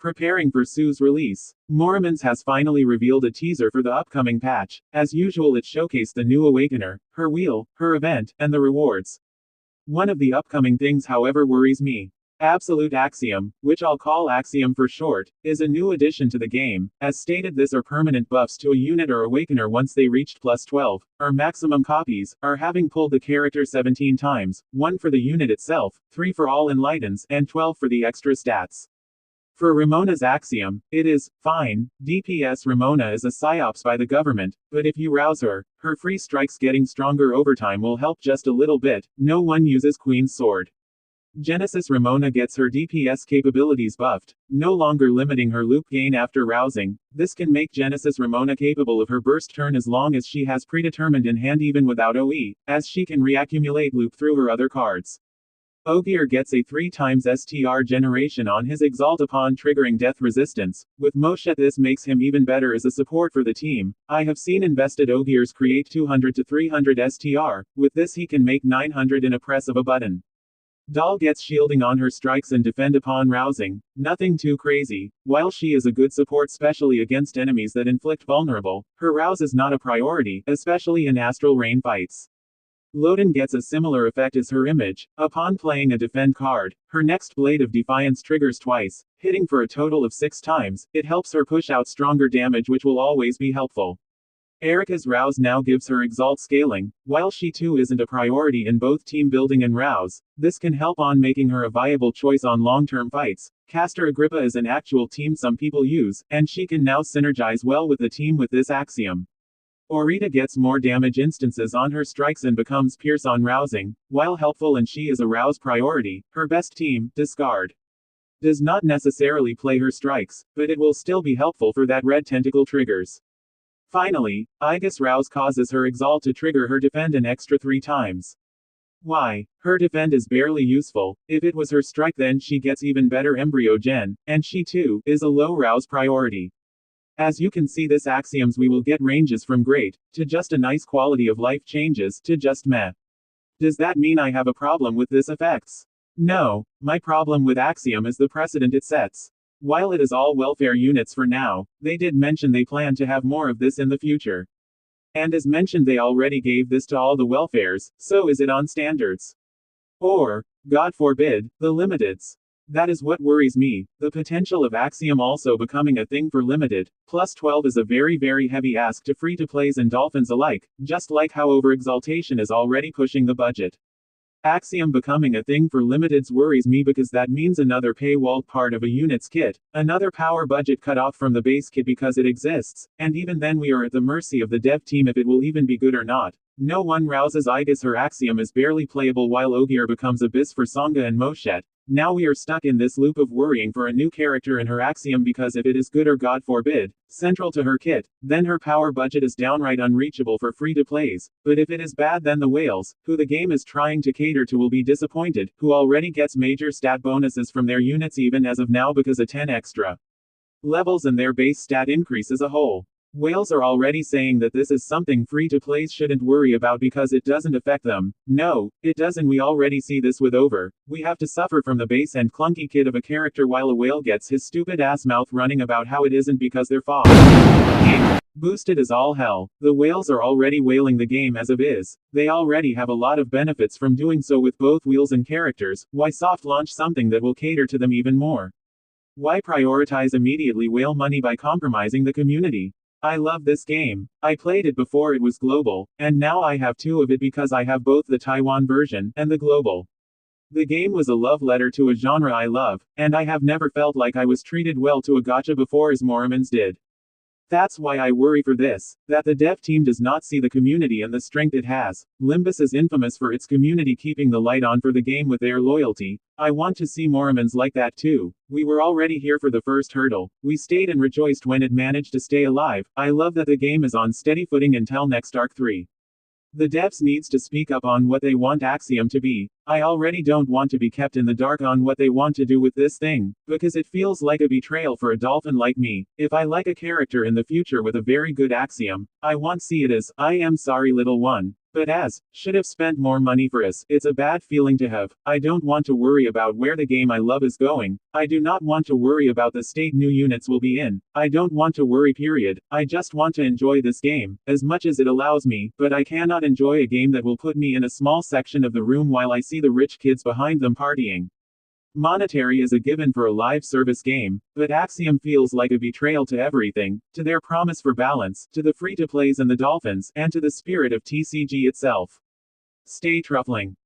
Preparing for Sue's release. Morimens has finally revealed a teaser for the upcoming patch. As usual, it showcased the new Awakener, her wheel, her event, and the rewards. One of the upcoming things, however, worries me. Absolute Axiom, which I'll call Axiom for short, is a new addition to the game. As stated, this are permanent buffs to a unit or Awakener once they reached plus 12, or maximum copies, or having pulled the character 17 times, 1 for the unit itself, 3 for all enlightens, and 12 for the extra stats. For Ramona's Axiom, it is, fine, DPS Ramona is a psyops by the government, but if you rouse her, her free strikes getting stronger over time will help just a little bit. No one uses Queen's Sword. Genesis Ramona gets her DPS capabilities buffed, no longer limiting her loop gain after rousing. This can make Genesis Ramona capable of her burst turn as long as she has predetermined in hand even without OE, as she can reaccumulate loop through her other cards. Ogier gets a 3 times STR generation on his Exalt upon triggering death resistance. With Moshe, this makes him even better as a support for the team. I have seen invested Ogiers create 200 to 300 STR, with this he can make 900 in a press of a button. Doll gets shielding on her strikes and defend upon rousing, nothing too crazy. While she is a good support specially against enemies that inflict vulnerable, her rouse is not a priority, especially in Astral Rain fights. Loden gets a similar effect as her image. Upon playing a defend card, her next Blade of Defiance triggers twice, hitting for a total of 6 times. It helps her push out stronger damage, which will always be helpful. Erica's rouse now gives her Exalt scaling. While she too isn't a priority in both team building and rouse, this can help on making her a viable choice on long-term fights. Caster Agrippa is an actual team some people use, and she can now synergize well with the team with this Axiom. Eurydice gets more damage instances on her strikes and becomes Pierce on rousing. While helpful and she is a rouse priority, her best team, Discard, does not necessarily play her strikes, but it will still be helpful for that red tentacle triggers. Finally, Aegis rouse causes her Exalt to trigger her defend an extra 3 times. Why? Her defend is barely useful. If it was her strike, then she gets even better embryo gen, and she too is a low rouse priority. As you can see, this Axioms we will get ranges from great, to just a nice quality of life changes, to just meh. Does that mean I have a problem with this effects? No, my problem with Axiom is the precedent it sets. While it is all welfare units for now, they did mention they plan to have more of this in the future. And as mentioned, they already gave this to all the welfares, so is it on standards? Or, God forbid, the limiteds? That is what worries me, the potential of Axiom also becoming a thing for limited. Plus 12 is a very heavy ask to free-to-plays and dolphins alike, just like how overexaltation is already pushing the budget. Axiom becoming a thing for limiteds worries me because that means another paywalled part of a unit's kit, another power budget cut off from the base kit because it exists, and even then we are at the mercy of the dev team if it will even be good or not. No one rouses Aegis, her Axiom is barely playable while Ogier becomes Abyss for Songa and Moshet. Now we are stuck in this loop of worrying for a new character in her Axiom because if it is good or God forbid, central to her kit, then her power budget is downright unreachable for free-to-plays, but if it is bad then the whales, who the game is trying to cater to will be disappointed, who already gets major stat bonuses from their units even as of now because of 10 extra levels and their base stat increase as a whole. Whales are already saying that this is something free-to-plays shouldn't worry about because it doesn't affect them. No, it does, and we already see this with Over. We have to suffer from the base and clunky kit of a character while a whale gets his stupid ass mouth running about how it isn't because they're fog boosted as all hell. The whales are already whaling the game as of is. They already have a lot of benefits from doing so with both wheels and characters. Why soft launch something that will cater to them even more? Why prioritize immediately whale money by compromising the community? I love this game. I played it before it was global, and now I have 2 of it because I have both the Taiwan version and the global. The game was a love letter to a genre I love, and I have never felt like I was treated well to a gacha before as Morimens did. That's why I worry for this, that the dev team does not see the community and the strength it has. Limbus is infamous for its community keeping the light on for the game with their loyalty. I want to see Morimens like that too. We were already here for the first hurdle. We stayed and rejoiced when it managed to stay alive. I love that the game is on steady footing until next Arc 3. The devs needs to speak up on what they want Axiom to be. I already don't want to be kept in the dark on what they want to do with this thing, because it feels like a betrayal for a dolphin like me. If I like a character in the future with a very good Axiom, I want see it as, I am sorry little one, But should have spent more money for us. It's a bad feeling to have. I don't want to worry about where the game I love is going. I do not want to worry about the state new units will be in. I don't want to worry period. I just want to enjoy this game, as much as it allows me, but I cannot enjoy a game that will put me in a small section of the room while I see the rich kids behind them partying. Monetary is a given for a live service game, but Axiom feels like a betrayal to everything, to their promise for balance, to the free-to-plays and the dolphins, and to the spirit of TCG itself. Stay truffling.